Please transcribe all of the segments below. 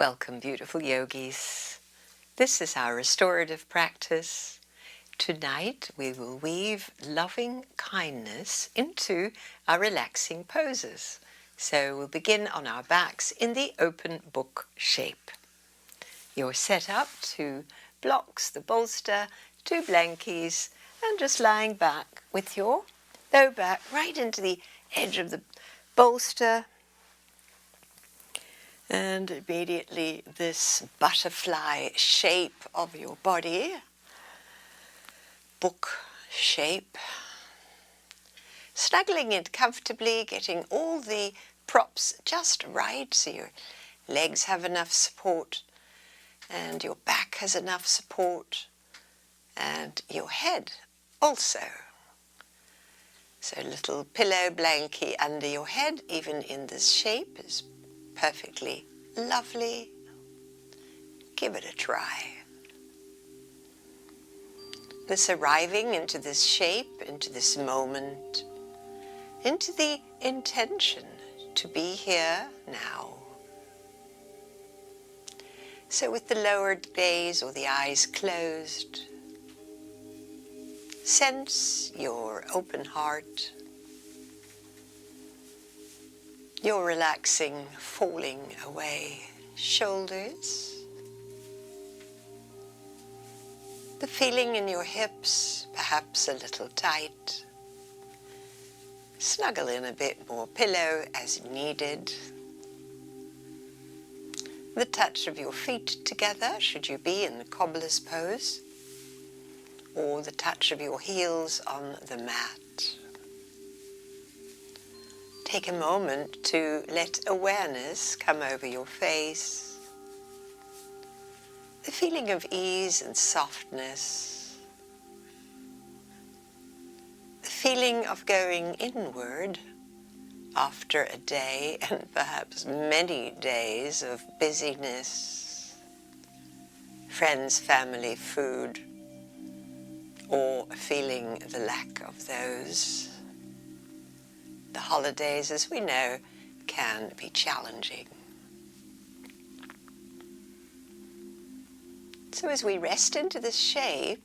Welcome, beautiful yogis. This is our restorative practice. Tonight we will weave loving kindness into our relaxing poses. So we'll begin on our backs in the open book shape. You're set up, 2 blocks, the bolster, 2 blankies, and just lying back with your low back right into the edge of the bolster. And immediately this butterfly shape of your body, book shape, snuggling in comfortably, getting all the props just right so your legs have enough support and your back has enough support and your head also. So a little pillow blankie under your head, even in this shape, is perfectly lovely. Give it a try. This arriving into this shape, into this moment, into the intention to be here now. So with the lowered gaze or the eyes closed, sense your open heart, your relaxing, falling away shoulders, the feeling in your hips, perhaps a little tight. Snuggle in a bit more pillow as needed. The touch of your feet together, should you be in the cobbler's pose, or the touch of your heels on the mat. Take a moment to let awareness come over your face. The feeling of ease and softness. The feeling of going inward after a day and perhaps many days of busyness, friends, family, food, or feeling the lack of those. The holidays, as we know, can be challenging. So as we rest into this shape,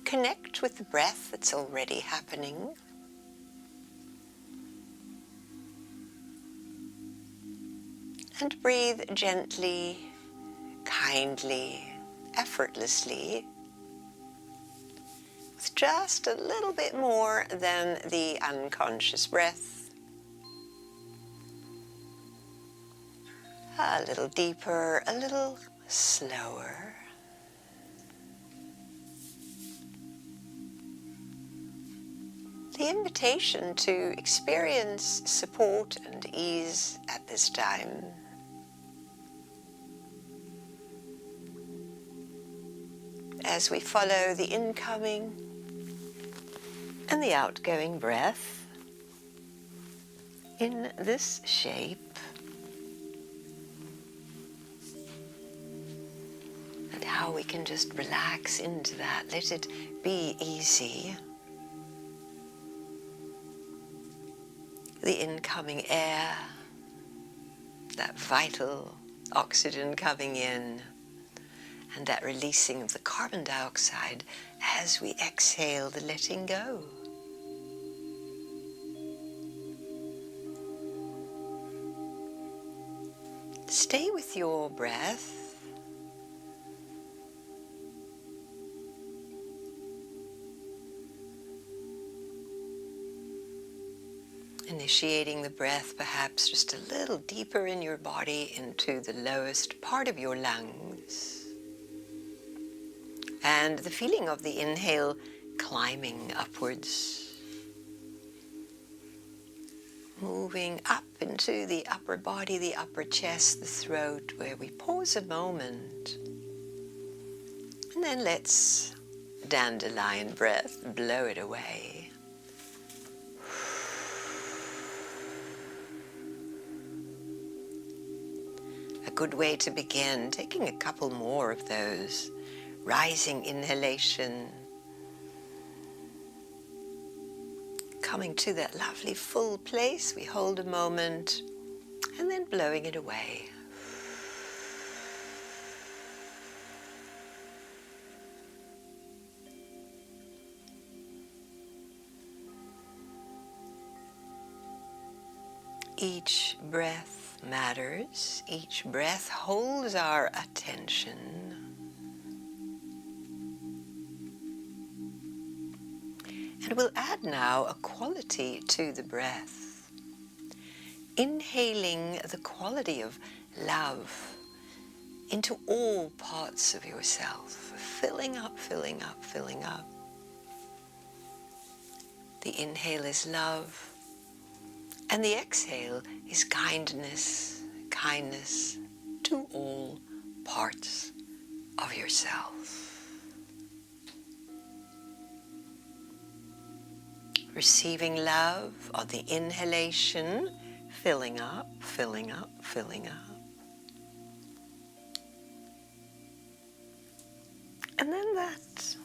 connect with the breath that's already happening. And breathe gently, kindly, effortlessly, with just a little bit more than the unconscious breath. A little deeper, a little slower. The invitation to experience support and ease at this time. As we follow the incoming and the outgoing breath in this shape, and how we can just relax into that, let it be easy. The incoming air, that vital oxygen coming in, and that releasing of the carbon dioxide as we exhale, the letting go. Stay with your breath. Initiating the breath perhaps just a little deeper in your body into the lowest part of your lungs. And the feeling of the inhale climbing upwards. Moving up into the upper body, the upper chest, the throat, where we pause a moment. And then let's dandelion breath, blow it away. A good way to begin, taking a couple more of those. Rising inhalation. Coming to that lovely full place, we hold a moment and then blowing it away. Each breath matters. Each breath holds our attention. And we'll add now a quality to the breath. Inhaling the quality of love into all parts of yourself, filling up, filling up, filling up. The inhale is love, and the exhale is kindness, kindness to all parts of yourself. Receiving love on the inhalation, filling up, filling up, filling up. And then that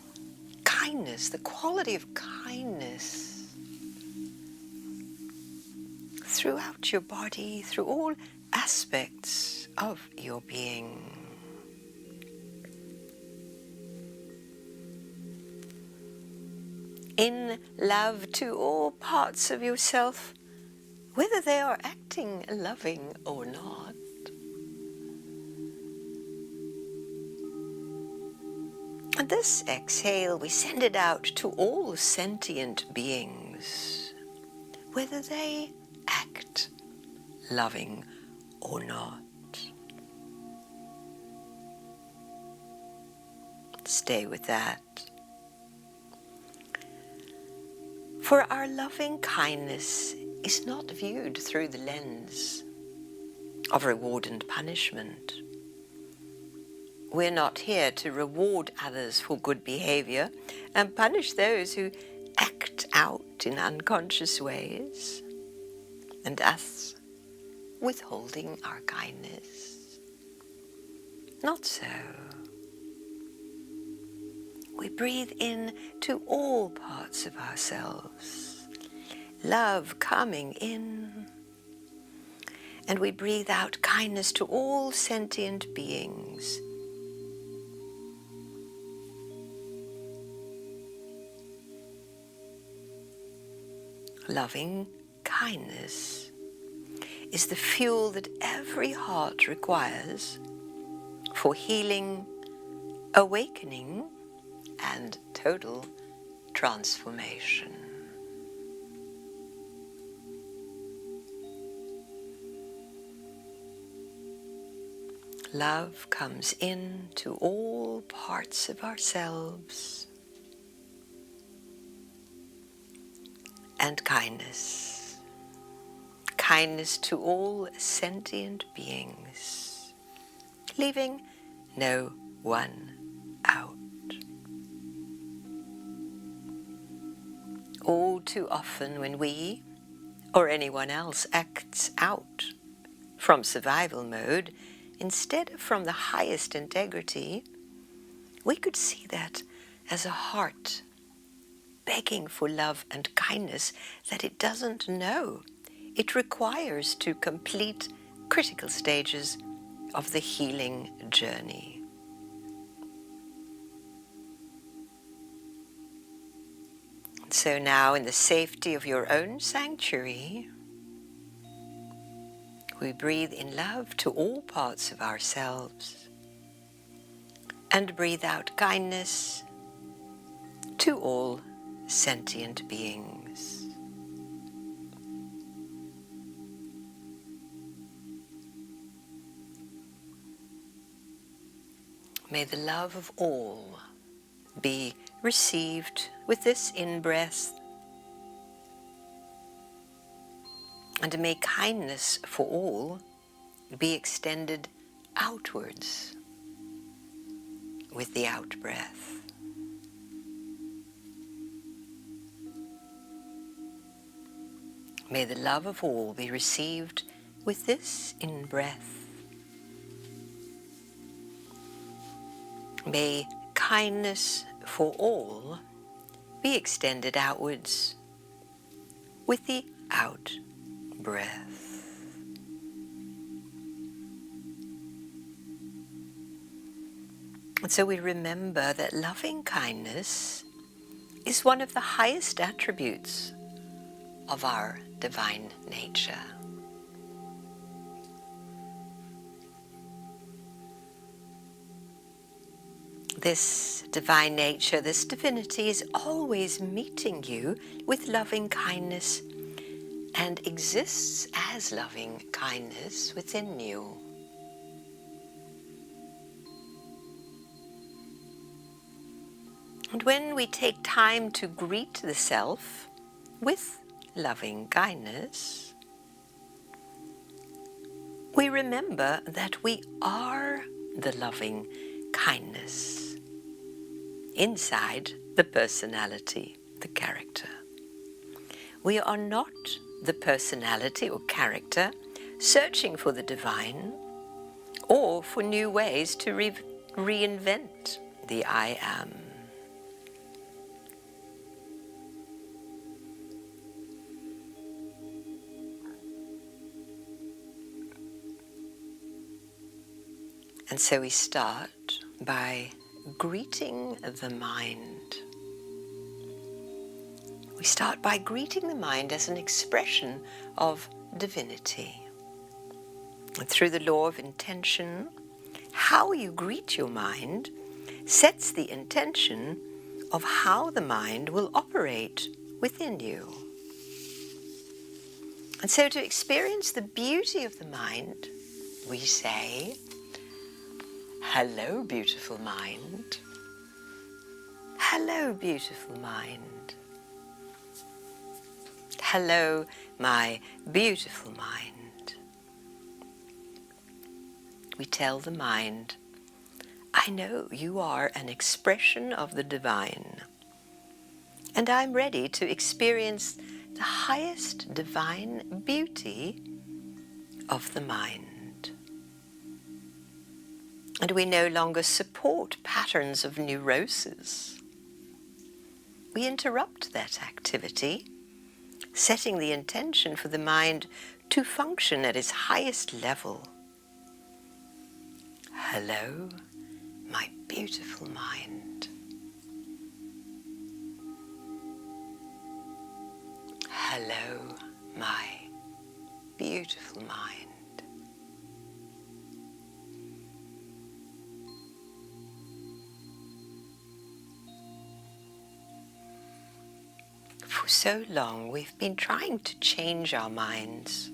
kindness, the quality of kindness throughout your body, through all aspects of your being. In love to all parts of yourself, whether they are acting loving or not. And this exhale, we send it out to all sentient beings, whether they act loving or not. Stay with that. For our loving kindness is not viewed through the lens of reward and punishment. We're not here to reward others for good behavior and punish those who act out in unconscious ways, and us withholding our kindness. Not so. We breathe in to all parts of ourselves, love coming in, and we breathe out kindness to all sentient beings. Loving kindness is the fuel that every heart requires for healing, awakening, and total transformation. Love comes in to all parts of ourselves, and kindness. Kindness to all sentient beings, leaving no one out. All too often when we or anyone else acts out from survival mode instead of from the highest integrity, we could see that as a heart begging for love and kindness that it doesn't know it requires to complete critical stages of the healing journey. So now, in the safety of your own sanctuary, we breathe in love to all parts of ourselves and breathe out kindness to all sentient beings. May the love of all be received with this in-breath, and may kindness for all be extended outwards with the out-breath. May the love of all be received with this in-breath. May kindness for all be extended outwards with the out-breath. And so we remember that loving kindness is one of the highest attributes of our divine nature. This divine nature, this divinity is always meeting you with loving kindness and exists as loving kindness within you. And when we take time to greet the self with loving kindness, we remember that we are the loving kindness inside the personality, the character. We are not the personality or character searching for the divine or for new ways to reinvent the I am. And so we start by greeting the mind. We start by greeting the mind as an expression of divinity. And through the law of intention, how you greet your mind sets the intention of how the mind will operate within you. And so to experience the beauty of the mind, we say, "Hello, beautiful mind. Hello, beautiful mind. Hello, my beautiful mind." We tell the mind, "I know you are an expression of the divine, and I'm ready to experience the highest divine beauty of the mind." And we no longer support patterns of neurosis. We interrupt that activity, setting the intention for the mind to function at its highest level. Hello, my beautiful mind. Hello, my beautiful mind. For so long we've been trying to change our minds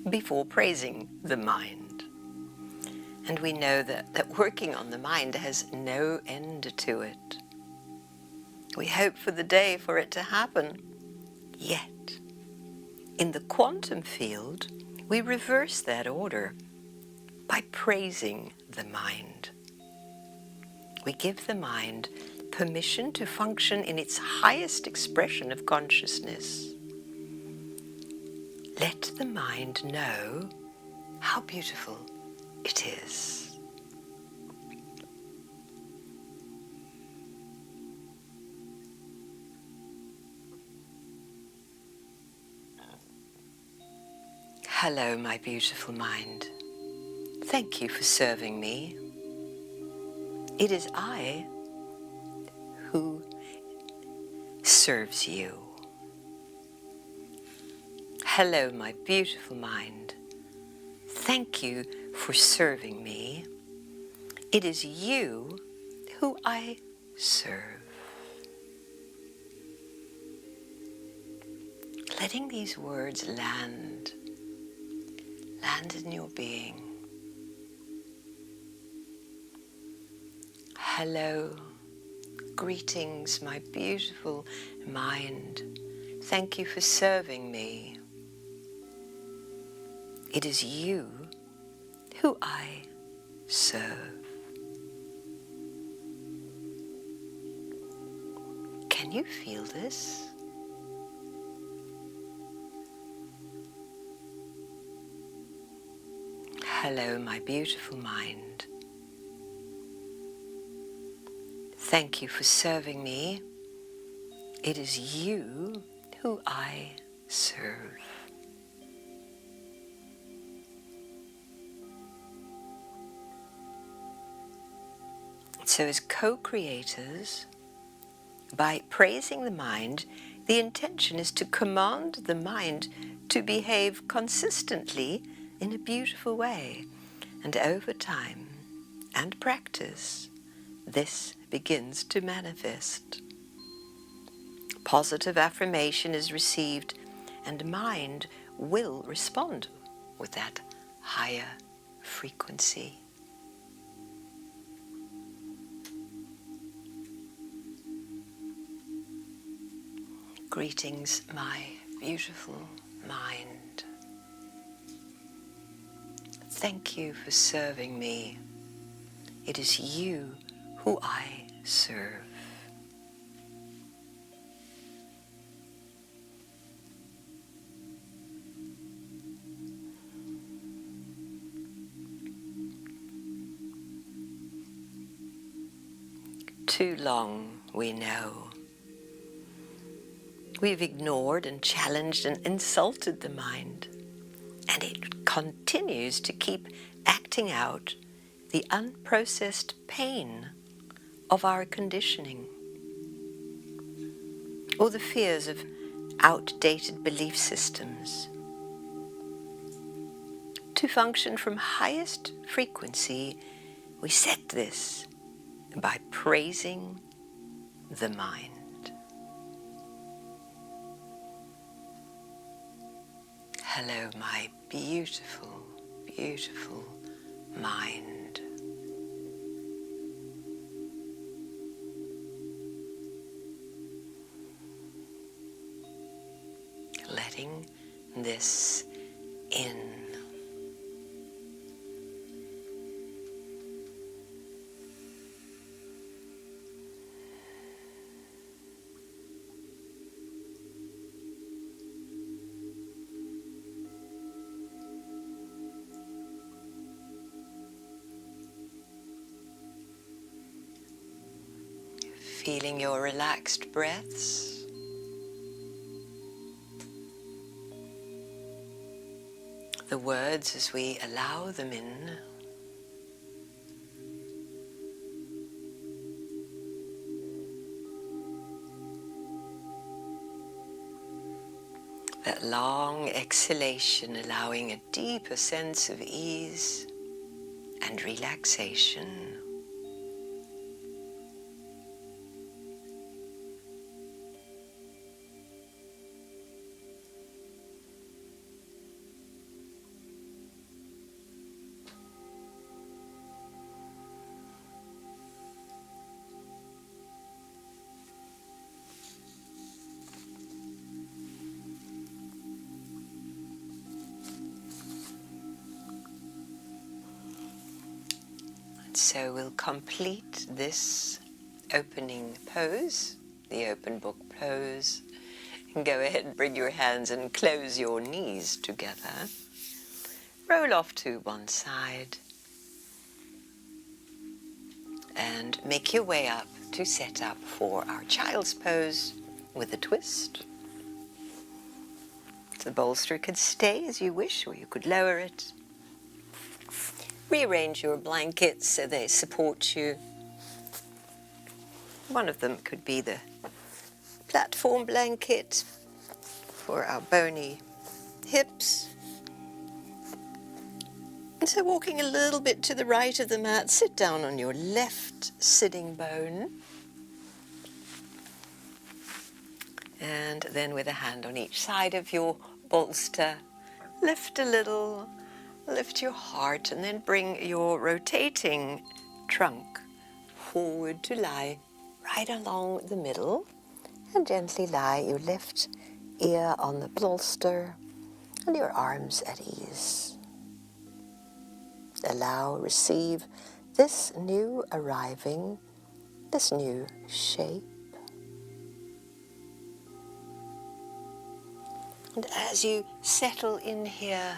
before praising the mind. And we know that working on the mind has no end to it. We hope for the day for it to happen. Yet, in the quantum field, we reverse that order by praising the mind. We give the mind permission to function in its highest expression of consciousness. Let the mind know how beautiful it is. Hello, my beautiful mind. Thank you for serving me. It is I who serves you. Hello, my beautiful mind. Thank you for serving me. It is you who I serve. Letting these words land in your being. Hello, greetings, my beautiful mind. Thank you for serving me. It is you who I serve. Can you feel this? Hello, my beautiful mind. Thank you for serving me. It is you who I serve. So as co-creators, by praising the mind, the intention is to command the mind to behave consistently in a beautiful way. And over time and practice, this begins to manifest. Positive affirmation is received, and mind will respond with that higher frequency. Greetings, my beautiful mind. Thank you for serving me. It is you who I serve. Too long, we know. We've ignored and challenged and insulted the mind, and it continues to keep acting out the unprocessed pain of our conditioning, or the fears of outdated belief systems. To function from highest frequency, we set this by praising the mind. Hello, my beautiful, beautiful mind. Letting this in. Feeling your relaxed breaths. The words as we allow them in. That long exhalation, allowing a deeper sense of ease and relaxation. So we'll complete this opening pose, the open book pose, and go ahead and bring your hands and close your knees together. Roll off to one side and make your way up to set up for our child's pose with a twist. The bolster could stay as you wish, or you could lower it. Rearrange your blankets so they support you. One of them could be the platform blanket for our bony hips. And so walking a little bit to the right of the mat, sit down on your left sitting bone. And then with a hand on each side of your bolster, lift a little. Lift your heart and then bring your rotating trunk forward to lie right along the middle, and gently lie your left ear on the bolster and your arms at ease. Allow, receive this new arriving, this new shape. And as you settle in here,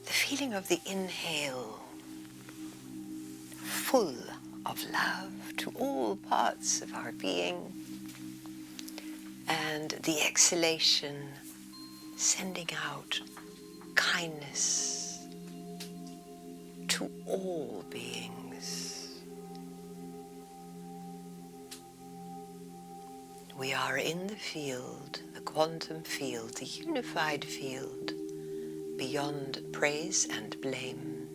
the feeling of the inhale, full of love to all parts of our being, and the exhalation, sending out kindness to all beings. We are in the field, the quantum field, the unified field, beyond praise and blame.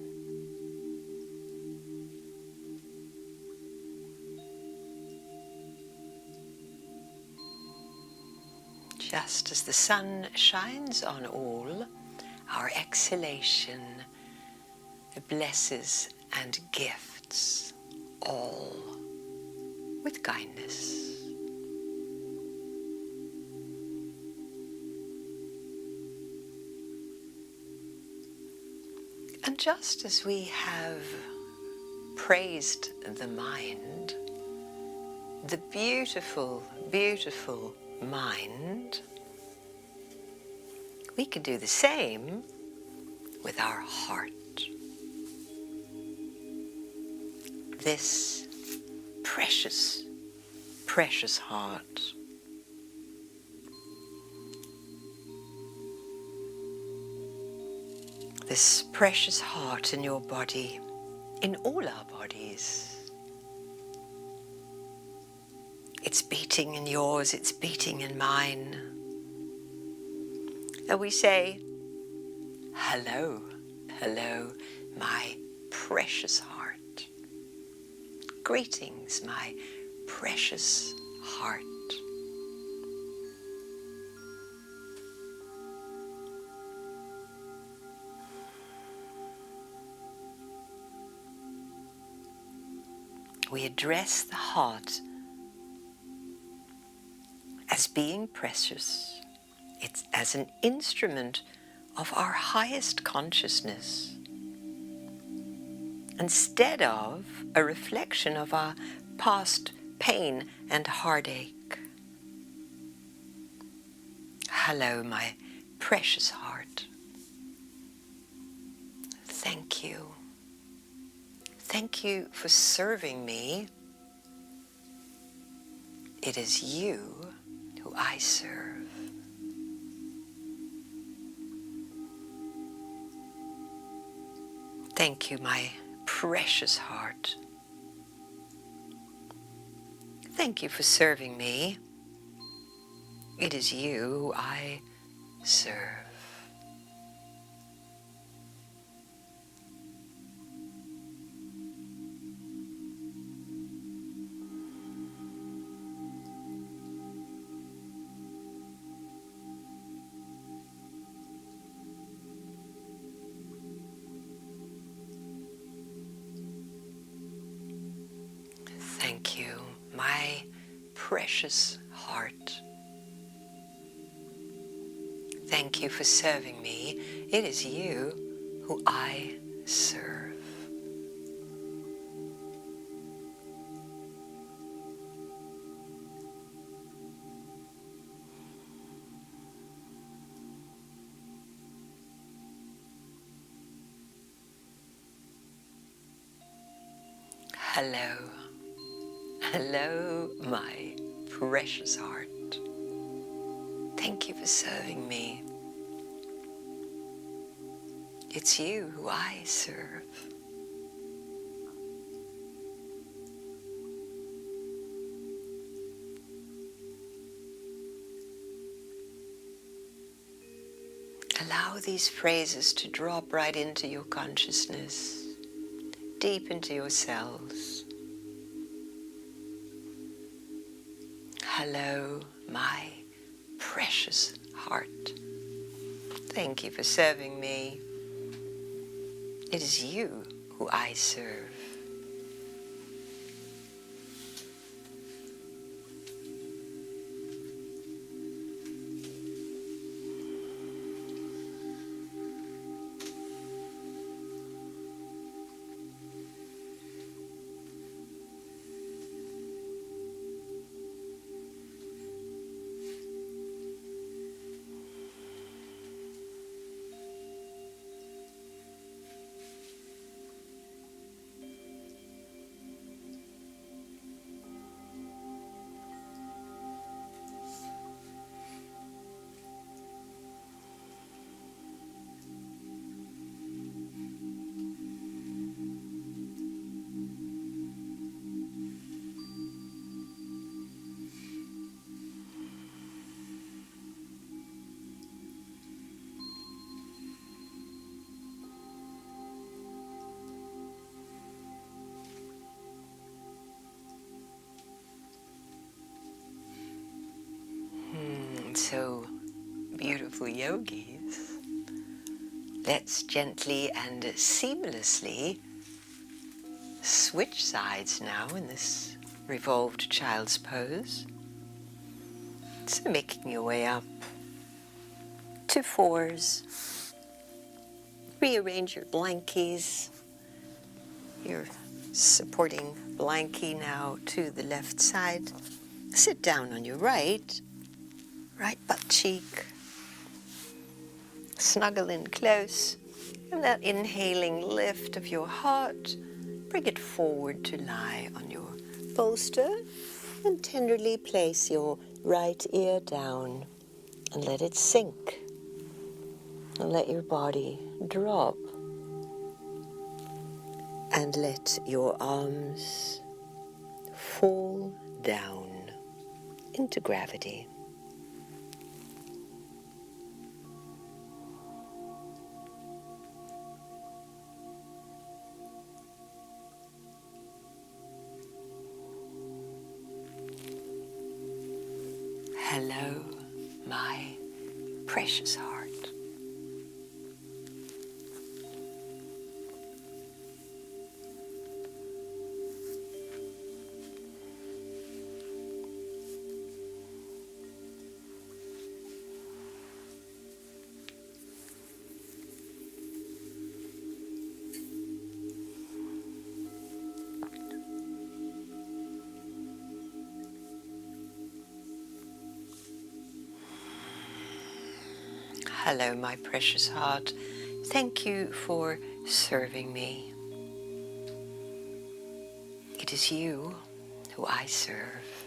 just as the sun shines on all, our exhalation blesses and gifts all with kindness. And just as we have praised the mind, the beautiful, beautiful mind, we can do the same with our heart. This precious, precious heart. This precious heart in your body, in all our bodies. It's beating in yours, it's beating in mine. And we say, hello, hello, my precious heart. Greetings, my precious heart. We address the heart as being precious. It's as an instrument of our highest consciousness, instead of a reflection of our past pain and heartache. Hello, my precious heart. Thank you. Thank you for serving me. It is you who I serve. Thank you, my precious heart. Thank you for serving me. It is you who I serve. Thank you, my precious heart. Thank you for serving me. It is you who I serve. Hello. Hello, my precious heart. Thank you for serving me. It's you who I serve. Allow these phrases to drop right into your consciousness, deep into your cells. Hello, my precious heart. Thank you for serving me. It is you who I serve. So, beautiful yogis, let's gently and seamlessly switch sides now in this revolved child's pose. So making your way up to fours. Rearrange your blankies. Your supporting blankie now to the left side. Sit down on your right butt cheek. Snuggle in close. And that inhaling lift of your heart, bring it forward to lie on your bolster, and tenderly place your right ear down and let it sink. And let your body drop. And let your arms fall down into gravity. Hello, my precious heart. Hello, my precious heart. Thank you for serving me. It is you who I serve.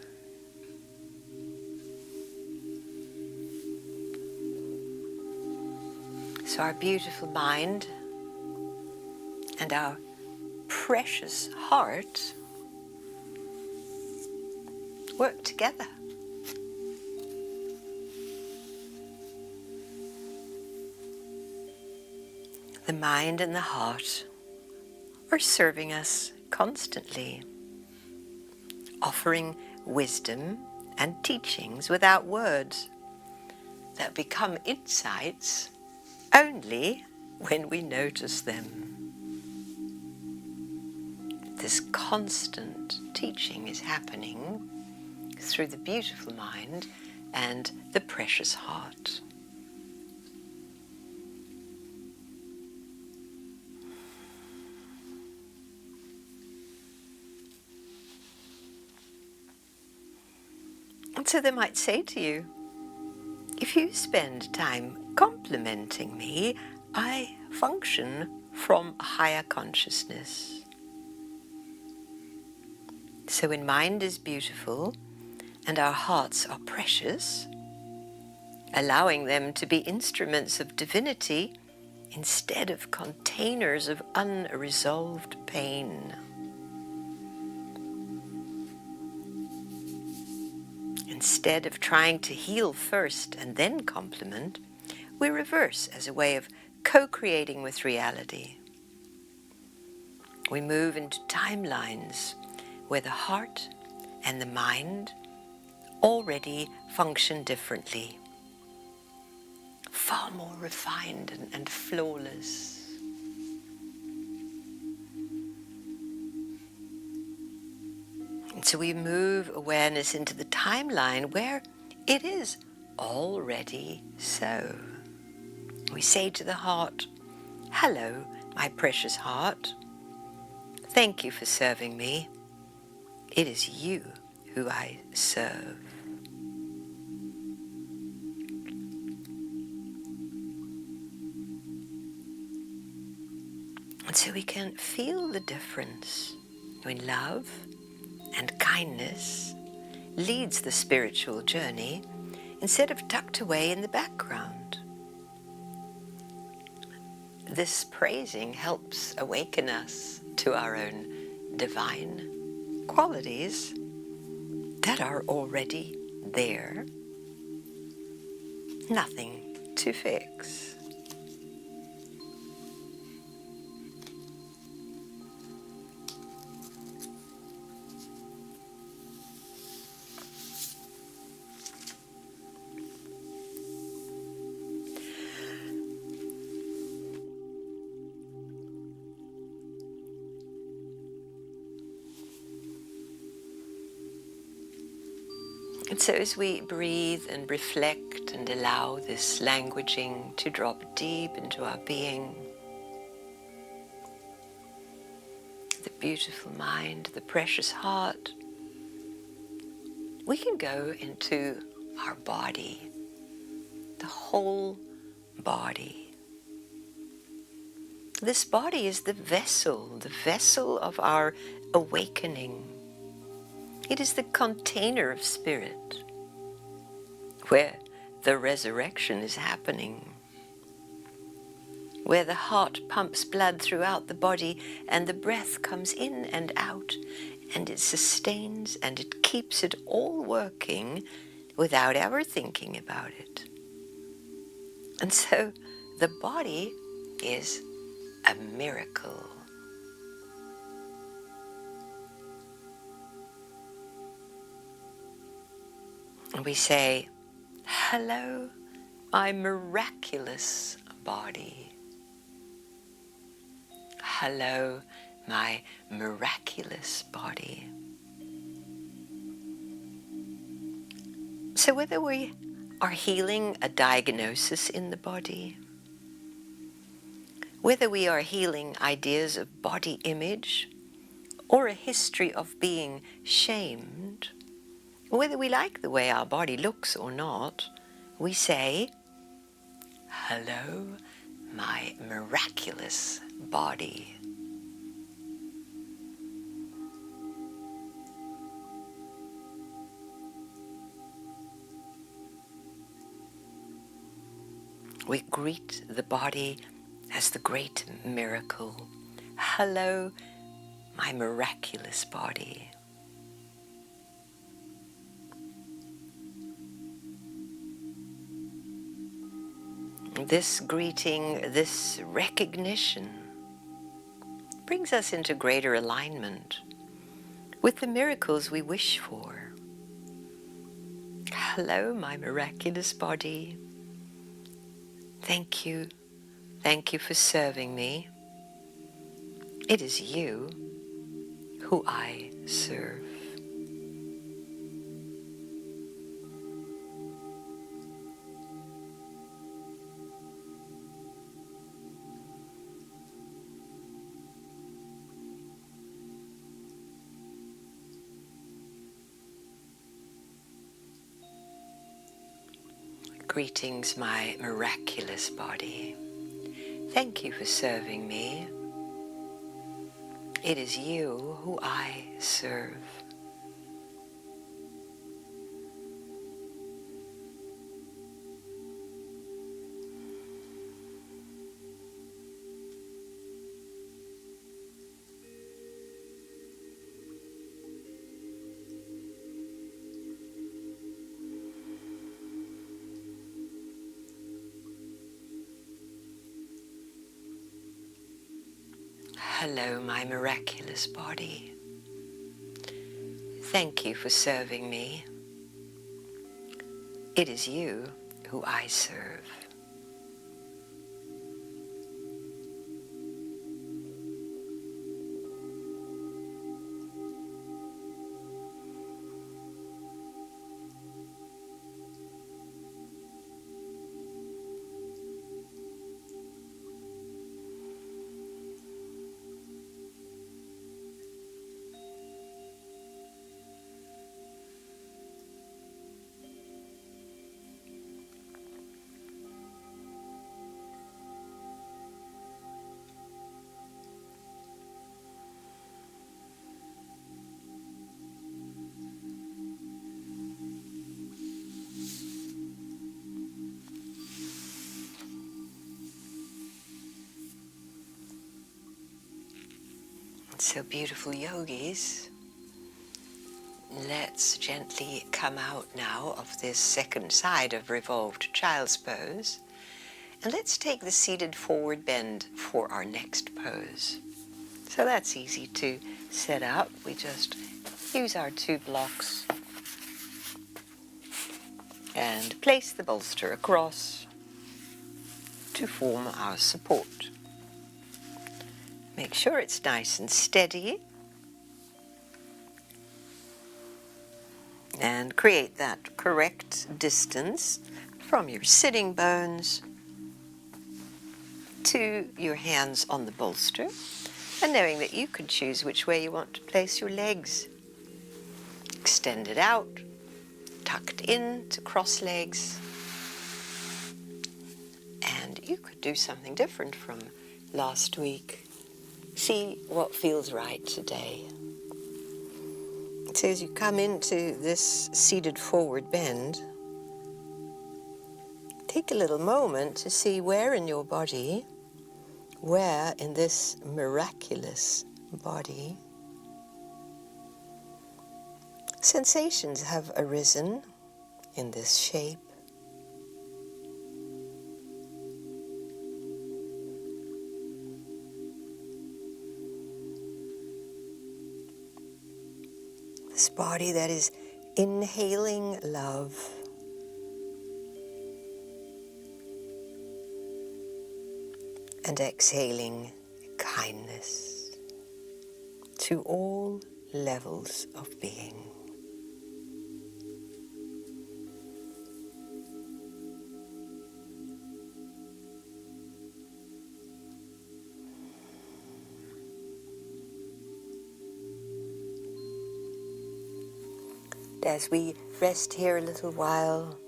So our beautiful mind and our precious heart work together. The mind and the heart are serving us constantly, offering wisdom and teachings without words that become insights only when we notice them. This constant teaching is happening through the beautiful mind and the precious heart. And so they might say to you, if you spend time complimenting me, I function from a higher consciousness. So when mind is beautiful and our hearts are precious, allowing them to be instruments of divinity instead of containers of unresolved pain. Instead of trying to heal first and then compliment, we reverse as a way of co-creating with reality. We move into timelines where the heart and the mind already function differently, far more refined and flawless. And so we move awareness into the timeline where it is already so. We say to the heart, hello, my precious heart. Thank you for serving me. It is you who I serve. And so we can feel the difference when love and kindness leads the spiritual journey instead of tucked away in the background. This praising helps awaken us to our own divine qualities that are already there. Nothing to fix. And so as we breathe and reflect and allow this languaging to drop deep into our being, the beautiful mind, the precious heart, we can go into our body, the whole body. This body is the vessel of our awakening. It is the container of spirit where the resurrection is happening, where the heart pumps blood throughout the body and the breath comes in and out, and it sustains and it keeps it all working without ever thinking about it. And so the body is a miracle. And we say, "Hello, my miraculous body. Hello, my miraculous body." So whether we are healing a diagnosis in the body, whether we are healing ideas of body image or a history of being shamed, whether we like the way our body looks or not, we say, "Hello, my miraculous body." We greet the body as the great miracle. "Hello, my miraculous body." This greeting, this recognition, brings us into greater alignment with the miracles we wish for. "Hello, my miraculous body. Thank you. Thank you for serving me. It is you who I serve." Greetings, my miraculous body. Thank you for serving me. It is you who I serve. Hello, my miraculous body. Thank you for serving me. It is you who I serve. So beautiful yogis, let's gently come out now of this second side of revolved child's pose, and let's take the seated forward bend for our next pose. So that's easy to set up. We just use our 2 blocks and place the bolster across to form our support. Make sure it's nice and steady. And create that correct distance from your sitting bones to your hands on the bolster, and knowing that you can choose which way you want to place your legs. Extended out, tucked in to cross legs. And you could do something different from last week. See what feels right today. So as you come into this seated forward bend, take a little moment to see where in your body, where in this miraculous body, sensations have arisen in this shape. This body that is inhaling love and exhaling kindness to all levels of being. As we rest here a little while,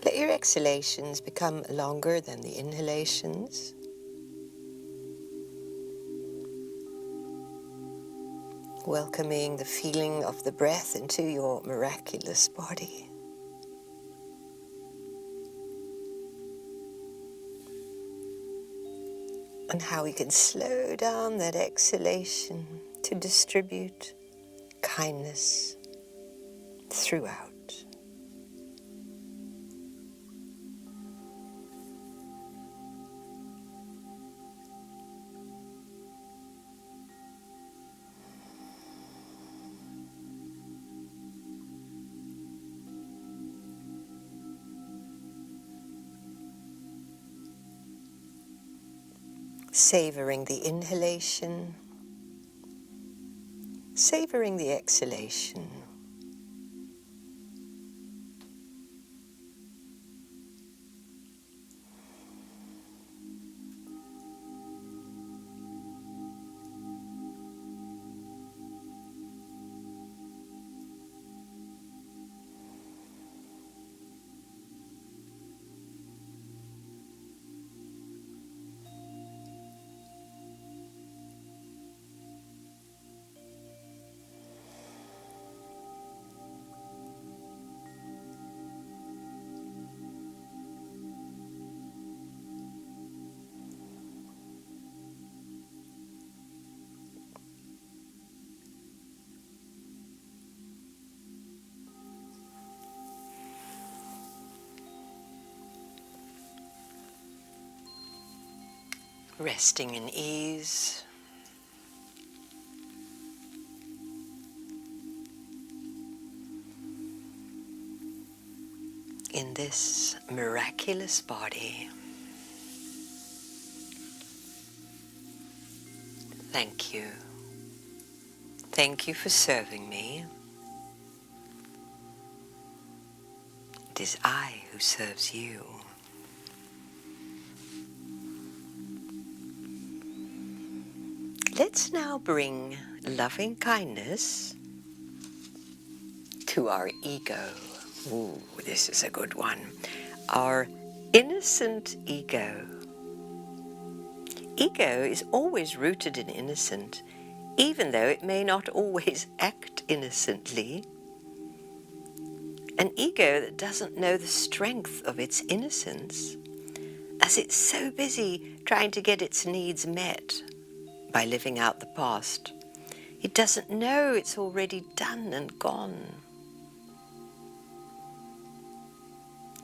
let your exhalations become longer than the inhalations. Welcoming the feeling of the breath into your miraculous body. And how we can slow down that exhalation to distribute kindness throughout. Savoring the inhalation, savoring the exhalation. Resting in ease. In this miraculous body. Thank you. Thank you for serving me. It is I who serves you. Let's now bring loving kindness to our ego. Ooh, this is a good one. Our innocent ego. Ego is always rooted in innocent, even though it may not always act innocently. An ego that doesn't know the strength of its innocence, as it's so busy trying to get its needs met by living out the past. It doesn't know it's already done and gone.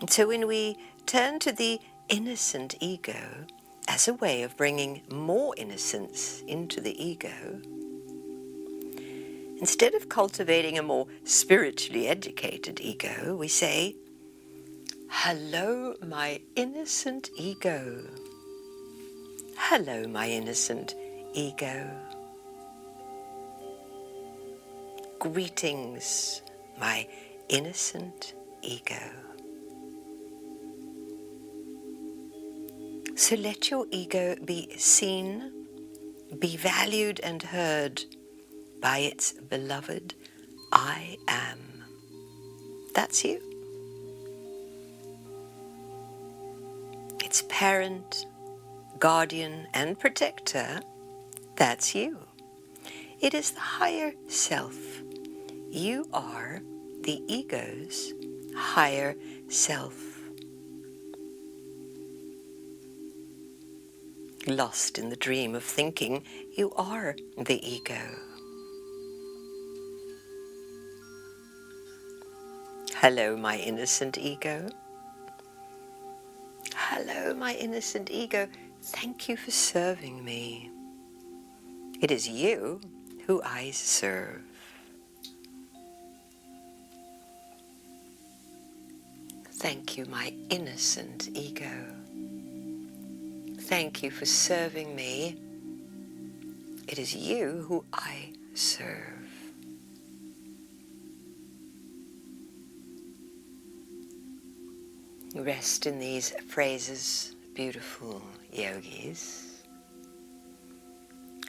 And so when we turn to the innocent ego as a way of bringing more innocence into the ego, instead of cultivating a more spiritually educated ego, we say, "Hello, my innocent ego. Hello, my innocent ego. Greetings, my innocent ego. So let your ego be seen, be valued and heard by its beloved I am. That's you. Its parent, guardian and protector, that's you. It is the higher self. You are the ego's higher self. Lost in the dream of thinking you are the ego. Hello, my innocent ego. Hello, my innocent ego. Thank you for serving me. It is you who I serve. Thank you, my innocent ego. Thank you for serving me. It is you who I serve. Rest in these phrases, beautiful yogis.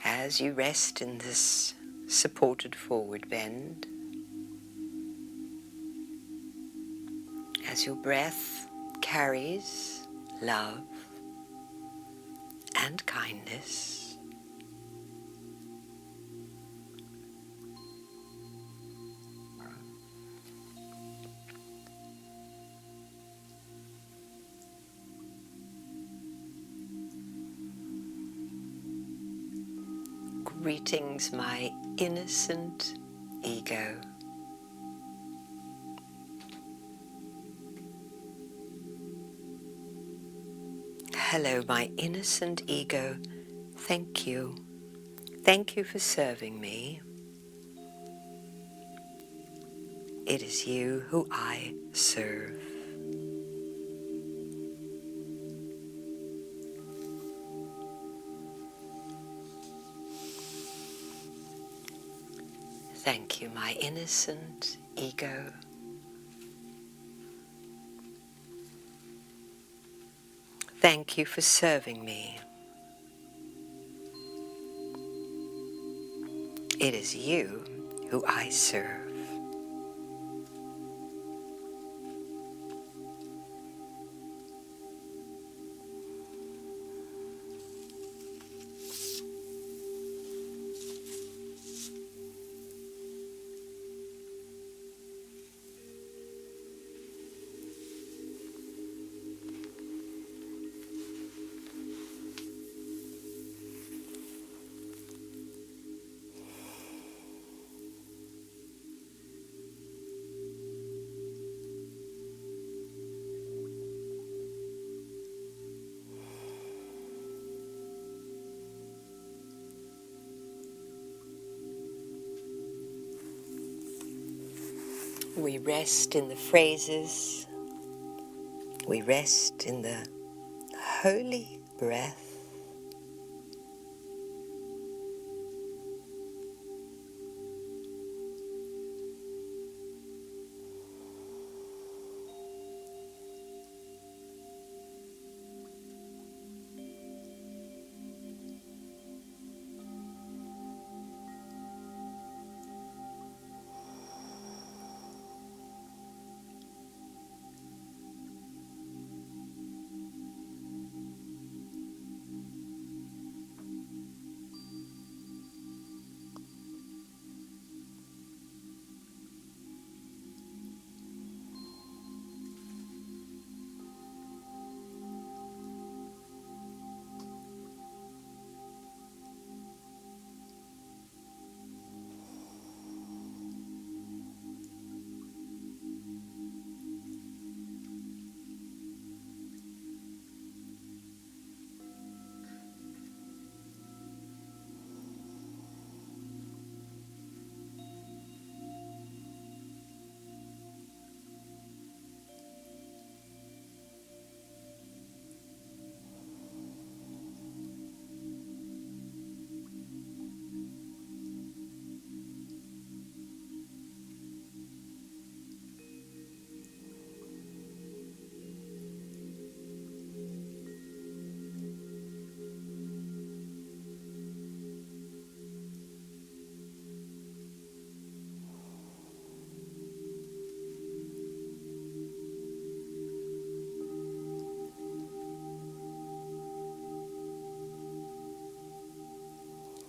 As you rest in this supported forward bend, as your breath carries love and kindness, greetings, my innocent ego. Hello, my innocent ego. Thank you. Thank you for serving me. It is you who I serve. Thank you, my innocent ego. Thank you for serving me. It is you who I serve. We rest in the phrases. We rest in the holy breath.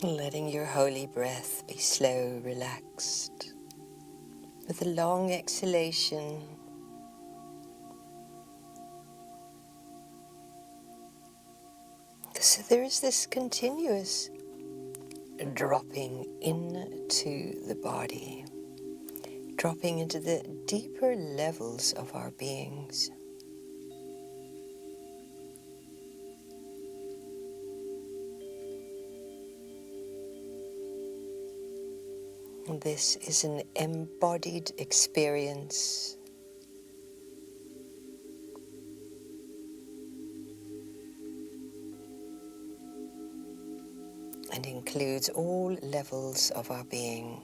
Letting your holy breath be slow, relaxed, with a long exhalation. So there is this continuous dropping into the body, dropping into the deeper levels of our beings. This is an embodied experience, and includes all levels of our being.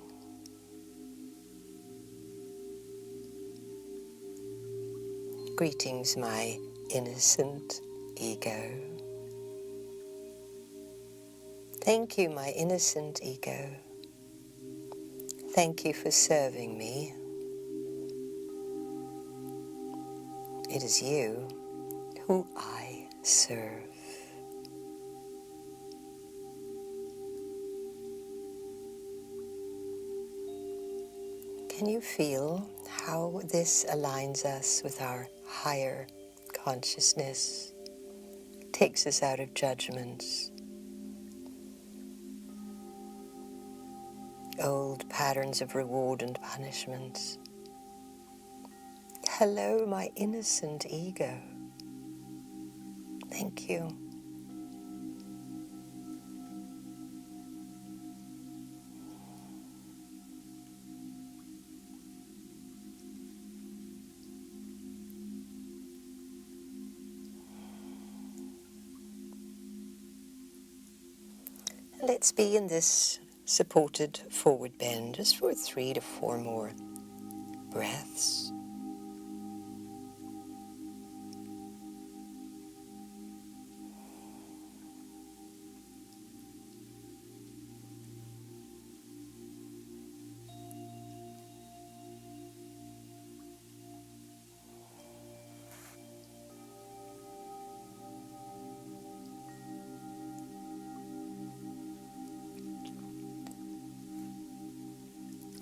Greetings, my innocent ego. Thank you, my innocent ego. Thank you for serving me. It is you who I serve. Can you feel how this aligns us with our higher consciousness, takes us out of judgments, old patterns of reward and punishments? Hello, my innocent ego. Thank you. Let's be in this supported forward bend just for 3 to 4 more breaths.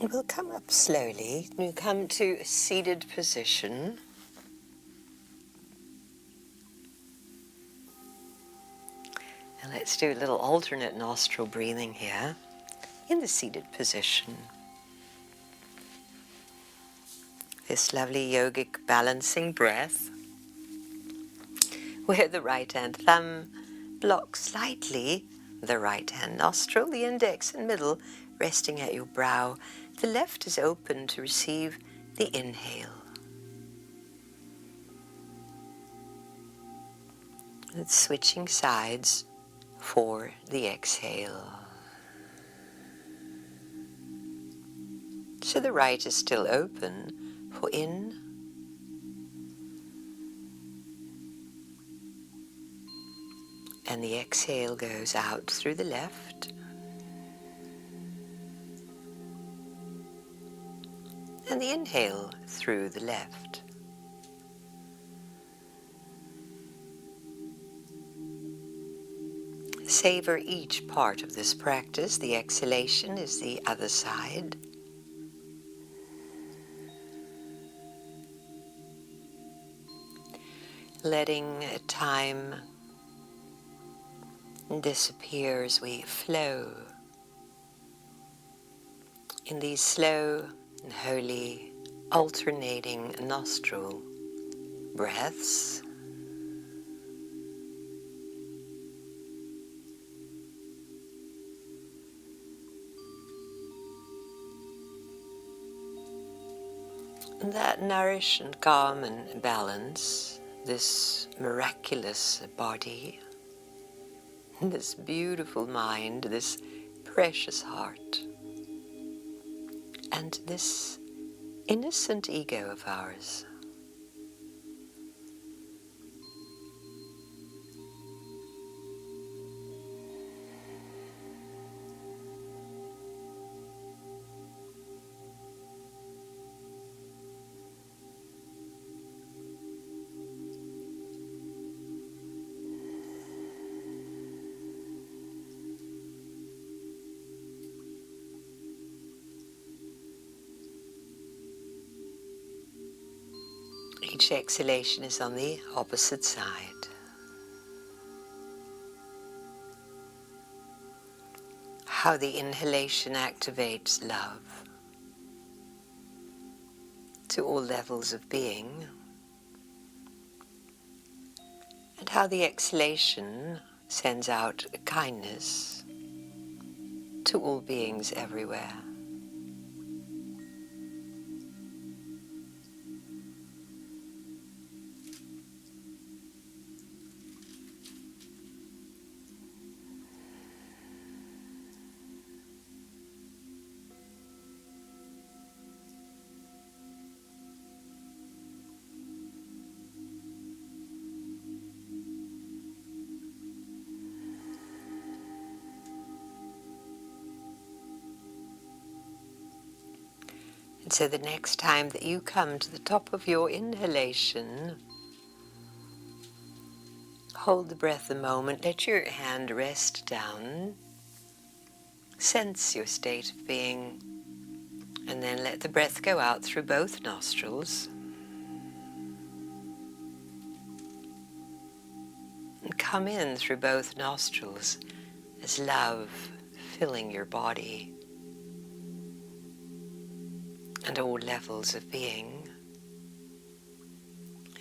We'll come up slowly. We'll come to a seated position. And let's do a little alternate nostril breathing here in the seated position. This lovely yogic balancing breath, where the right hand thumb blocks slightly the right hand nostril, the index and middle resting at your brow. The left is open to receive the inhale. And switching sides for the exhale. So the right is still open for in and the exhale goes out through the left. And the inhale through the left. Savor each part of this practice. The exhalation is the other side. Letting time disappear as we flow in these slow and holy alternating nostril breaths. That nourish and calm and balance this miraculous body, this beautiful mind, this precious heart, and this innocent ego of ours. Each exhalation is on the opposite side. How the inhalation activates love to all levels of being, and how the exhalation sends out kindness to all beings everywhere. And so the next time that you come to the top of your inhalation, hold the breath a moment, let your hand rest down, sense your state of being, and then let the breath go out through both nostrils. And come in through both nostrils as love filling your body and all levels of being.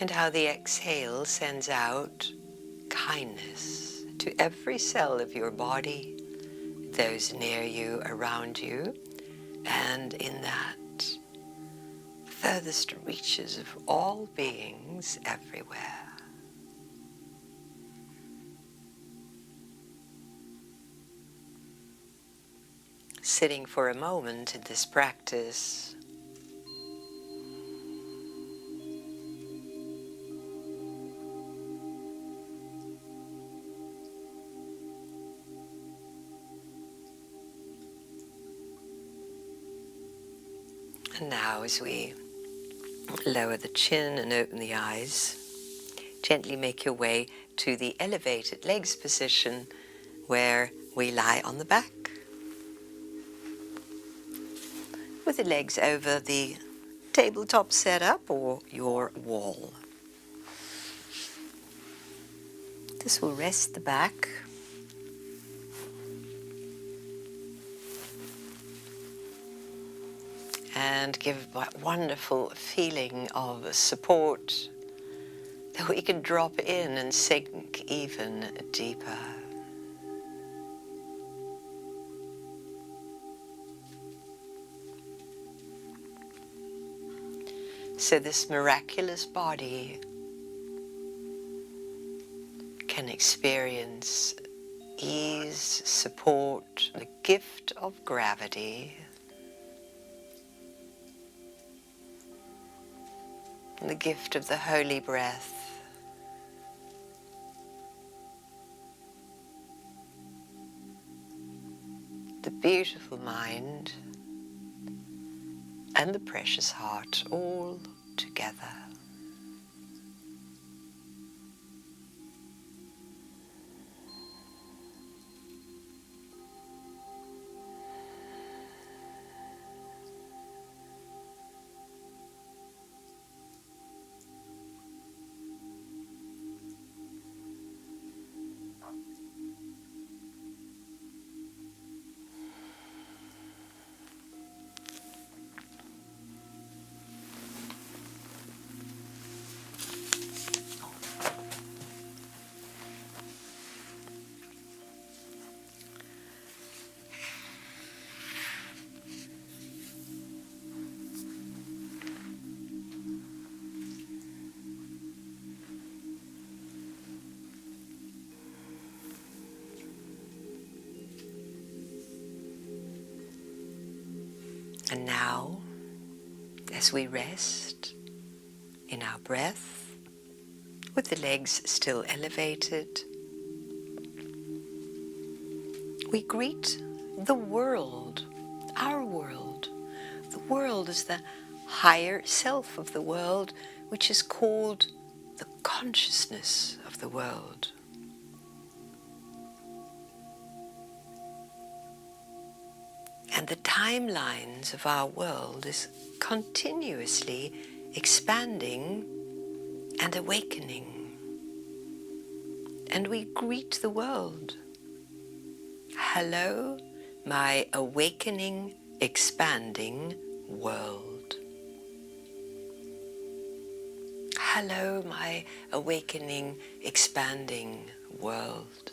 And how the exhale sends out kindness to every cell of your body, those near you, around you, and in that furthest reaches of all beings everywhere. Sitting for a moment in this practice, and now as we lower the chin and open the eyes, gently make your way to the elevated legs position where we lie on the back with the legs over the tabletop setup or your wall. This will rest the back and give that wonderful feeling of support that we can drop in and sink even deeper. So this miraculous body can experience ease, support, the gift of gravity, and the gift of the holy breath, the beautiful mind, and the precious heart all together. And now, as we rest in our breath, with the legs still elevated, we greet the world, our world. The world is the higher self of the world, which is called the consciousness of the world. And the timelines of our world is continuously expanding and awakening. And we greet the world. Hello, my awakening, expanding world. Hello, my awakening, expanding world.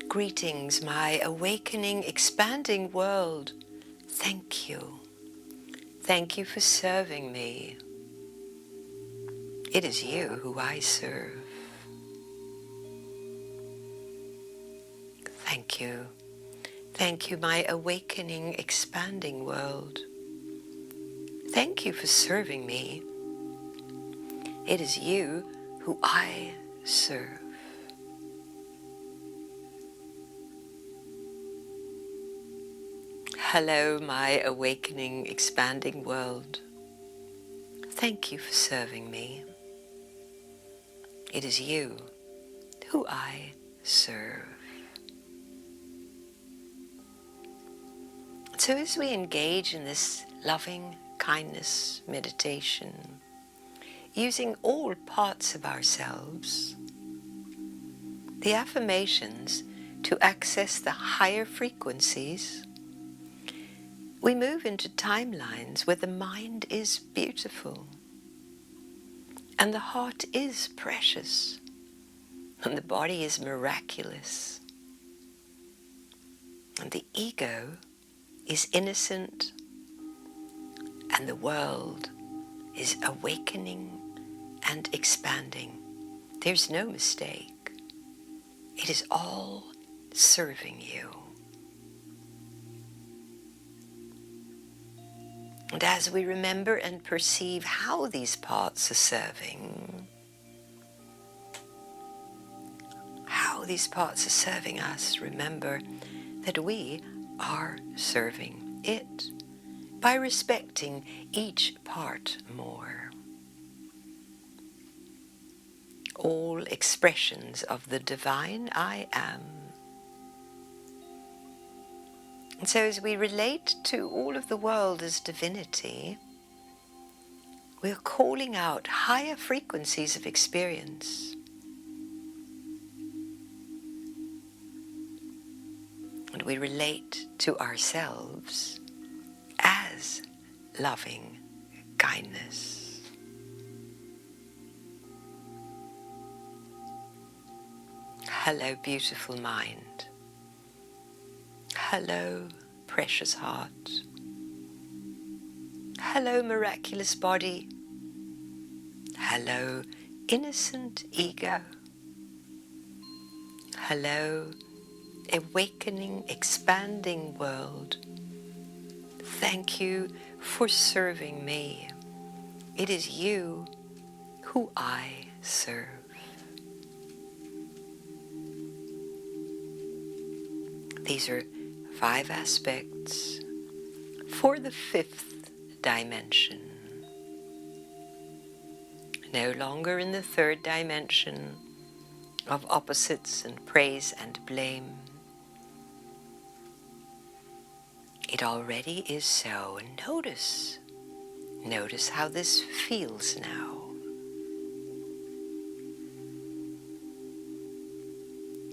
Greetings, my awakening, expanding world. Thank you. Thank you for serving me. It is you who I serve. Thank you. Thank you, my awakening, expanding world. Thank you for serving me. It is you who I serve. Hello, my awakening, expanding world. Thank you for serving me. It is you who I serve. So as we engage in this loving kindness meditation, using all parts of ourselves, the affirmations to access the higher frequencies, we move into timelines where the mind is beautiful and the heart is precious and the body is miraculous and the ego is innocent and the world is awakening and expanding. There's no mistake. It is all serving you. And as we remember and perceive how these parts are serving, us, remember that we are serving it by respecting each part more. All expressions of the divine I am. And so as we relate to all of the world as divinity, we are calling out higher frequencies of experience. And we relate to ourselves as loving kindness. Hello, beautiful mind. Hello, precious heart. Hello, miraculous body. Hello, innocent ego. Hello, awakening, expanding world. Thank you for serving me. It is you who I serve. These are 5 aspects for the 5th dimension. No longer in the 3rd dimension of opposites and praise and blame. It already is so. Notice how this feels now.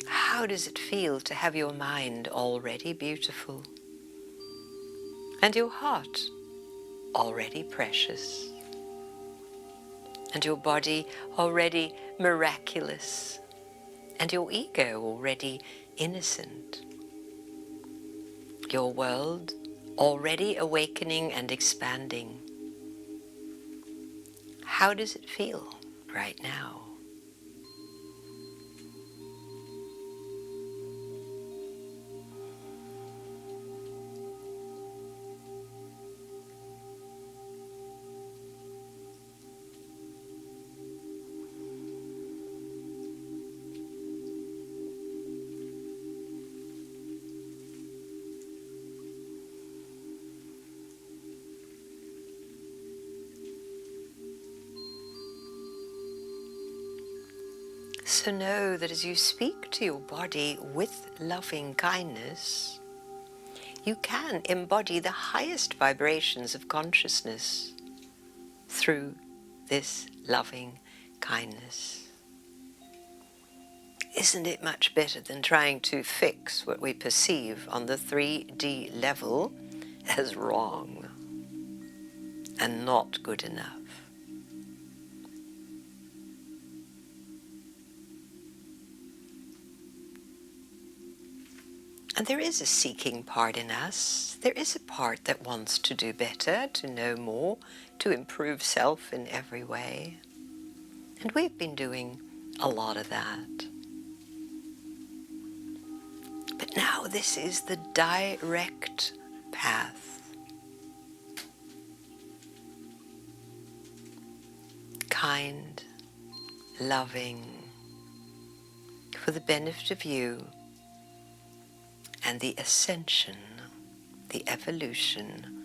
How does it feel to have your mind already beautiful and your heart already precious and your body already miraculous and your ego already innocent? Your world already awakening and expanding. How does it feel right now? So know that as you speak to your body with loving kindness, you can embody the highest vibrations of consciousness through this loving kindness. Isn't it much better than trying to fix what we perceive on the 3D level as wrong and not good enough? And there is a seeking part in us. There is a part that wants to do better, to know more, to improve self in every way. And we've been doing a lot of that. But now this is the direct path. Kind, loving, for the benefit of you and the ascension, the evolution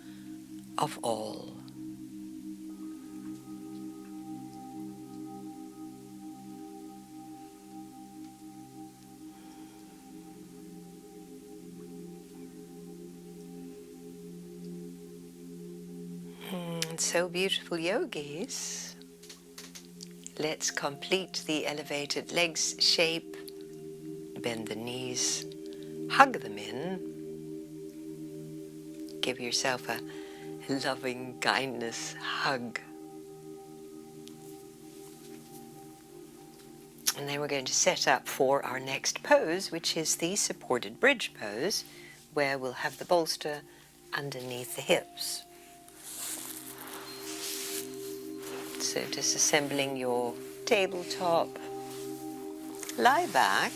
of all. So beautiful, yogis. Let's complete the elevated legs shape. Bend the knees, hug them in. Give yourself a loving kindness hug. And then we're going to set up for our next pose, which is the supported bridge pose, where we'll have the bolster underneath the hips. So disassembling your tabletop, lie back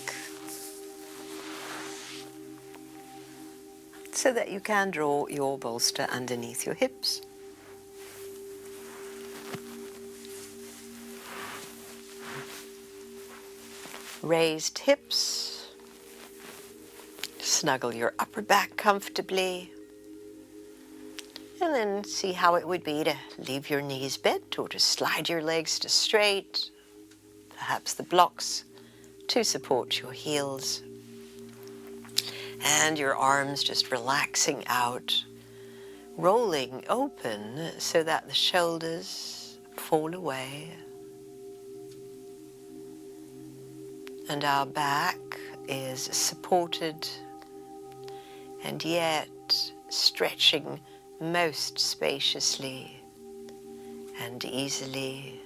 so that you can draw your bolster underneath your hips. Raised hips, snuggle your upper back comfortably, and then see how it would be to leave your knees bent or to slide your legs to straight, perhaps the blocks to support your heels, and your arms just relaxing out, rolling open so that the shoulders fall away. And our back is supported and yet stretching most spaciously and easily.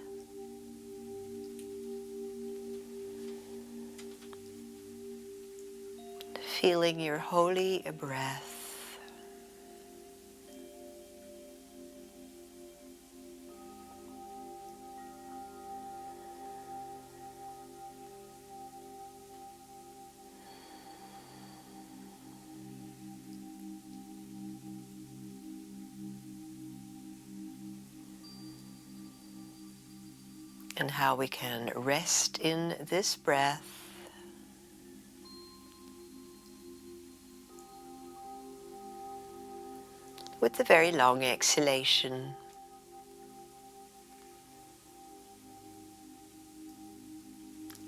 Feeling your holy breath. And how we can rest in this breath with the very long exhalation.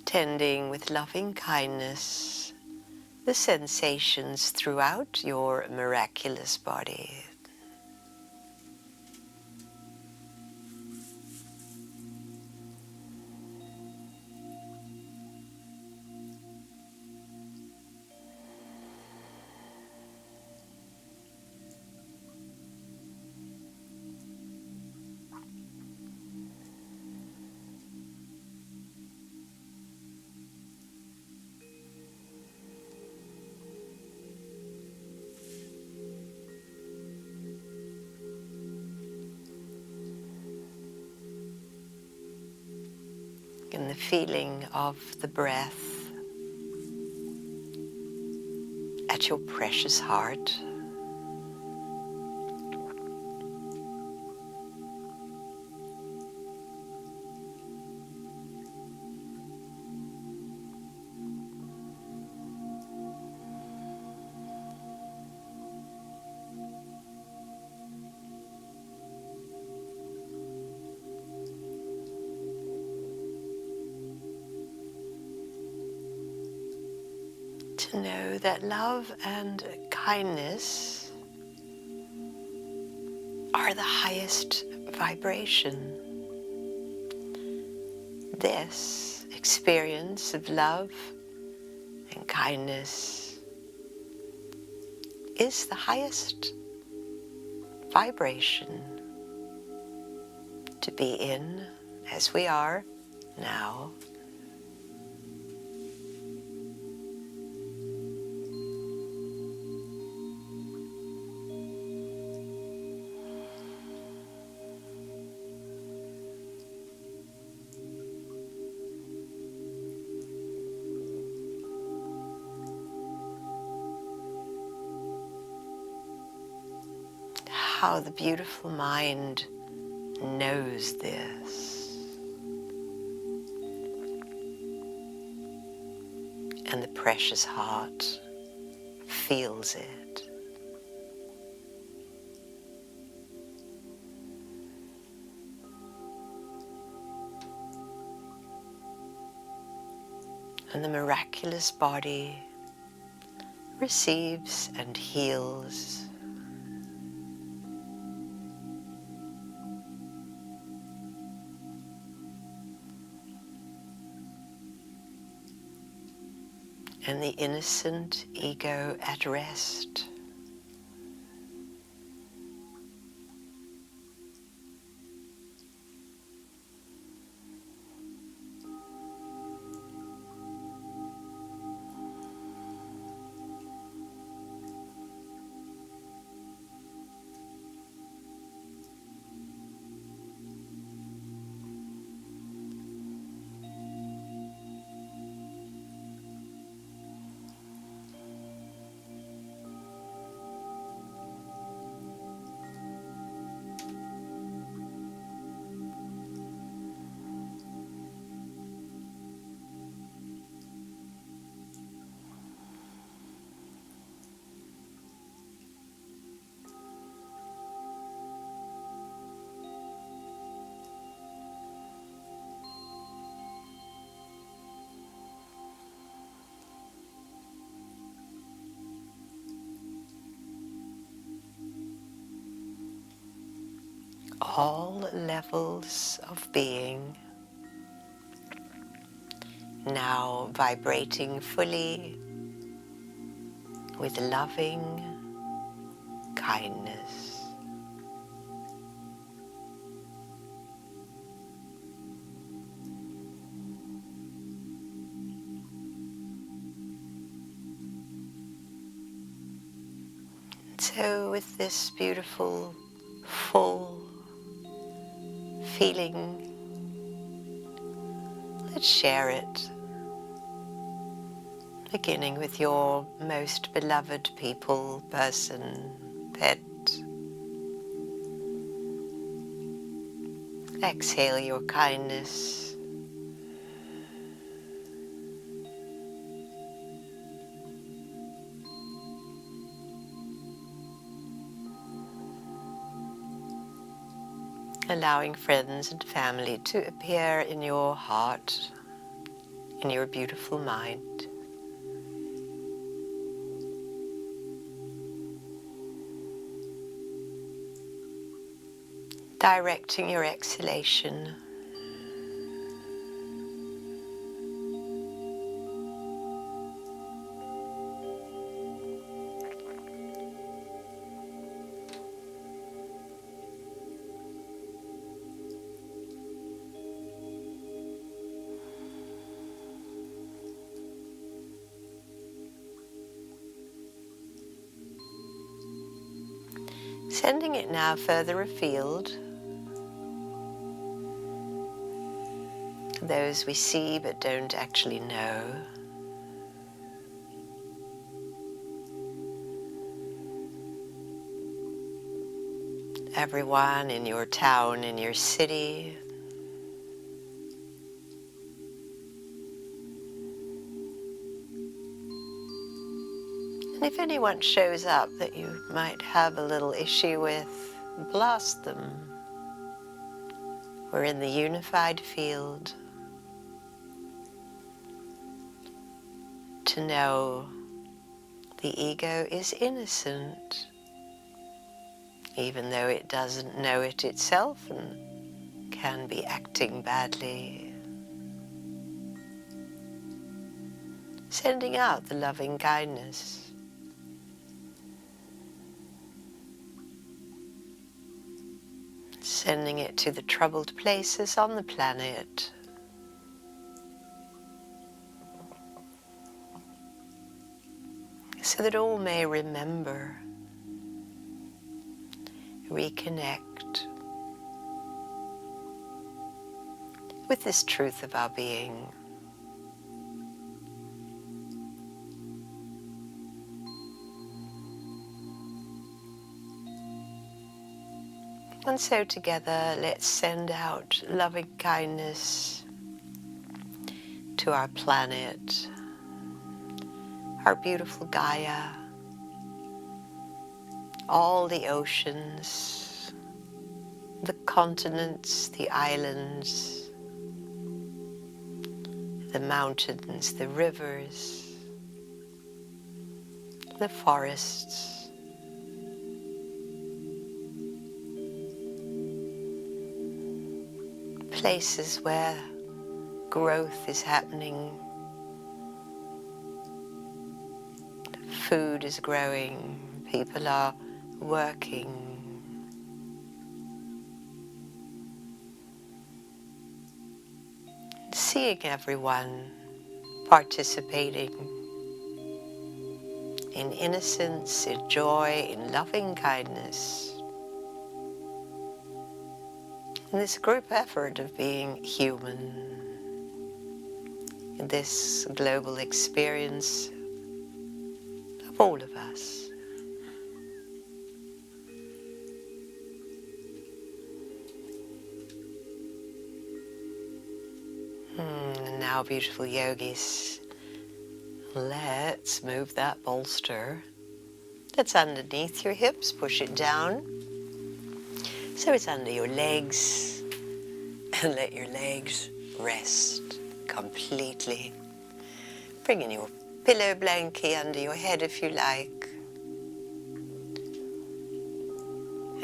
Tending with loving kindness the sensations throughout your miraculous body. And the feeling of the breath at your precious heart. To know that love and kindness are the highest vibration. This experience of love and kindness is the highest vibration to be in as we are now. How the beautiful mind knows this, and the precious heart feels it. And the miraculous body receives and heals. And the innocent ego at rest. All levels of being now vibrating fully with loving kindness. So with this beautiful, full feeling, let's share it, beginning with your most beloved people, person, pet. Exhale your kindness. Allowing friends and family to appear in your heart, in your beautiful mind. Directing your exhalation. Sending it now further afield. Those we see but don't actually know. Everyone in your town, in your city. And if anyone shows up that you might have a little issue with, blast them. We're in the unified field to know the ego is innocent even though it doesn't know it itself and can be acting badly. Sending out the loving kindness. Sending it to the troubled places on the planet. So that all may remember, reconnect with this truth of our being. And so together, let's send out loving kindness to our planet, our beautiful Gaia, all the oceans, the continents, the islands, the mountains, the rivers, the forests, places where growth is happening, food is growing, people are working. Seeing everyone participating in innocence, in joy, in loving kindness. In this group effort of being human, in this global experience of all of us. And now, beautiful yogis, let's move that bolster that's underneath your hips, push it down so it's under your legs, and let your legs rest completely. Bringing your pillow blanket under your head if you like.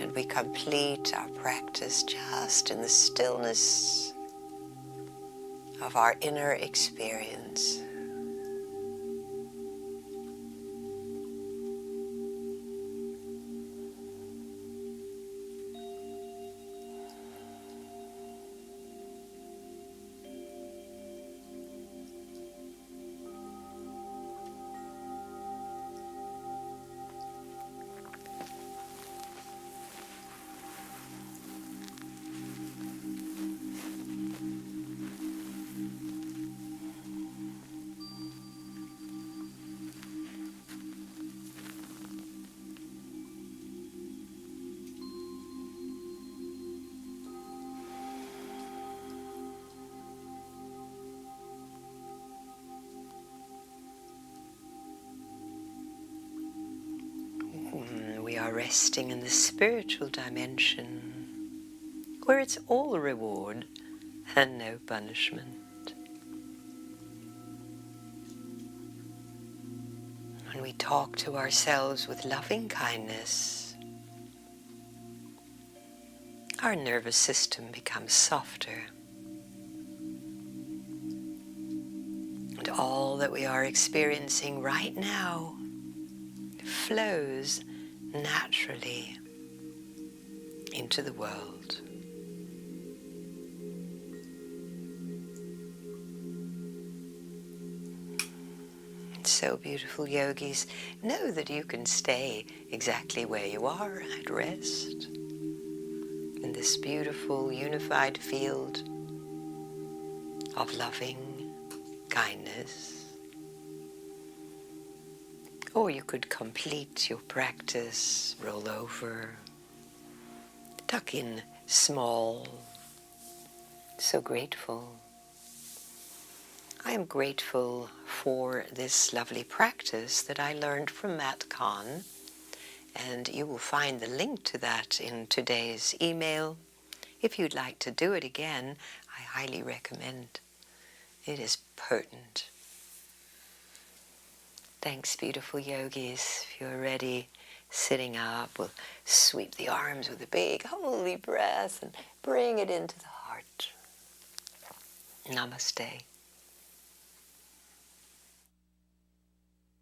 And we complete our practice just in the stillness of our inner experience. We are resting in the spiritual dimension where it's all reward and no punishment. When we talk to ourselves with loving kindness, our nervous system becomes softer. And all that we are experiencing right now flows naturally into the world. So beautiful yogis, know that you can stay exactly where you are at rest in this beautiful unified field of loving kindness. Or you could complete your practice, roll over, tuck in small. So grateful. I am grateful for this lovely practice that I learned from Matt Kahn, and you will find the link to that in today's email. If you'd like to do it again, I highly recommend. It is potent. Thanks, beautiful yogis. If you're ready Sitting up, we'll sweep the arms with a big holy breath and bring it into the heart. Namaste.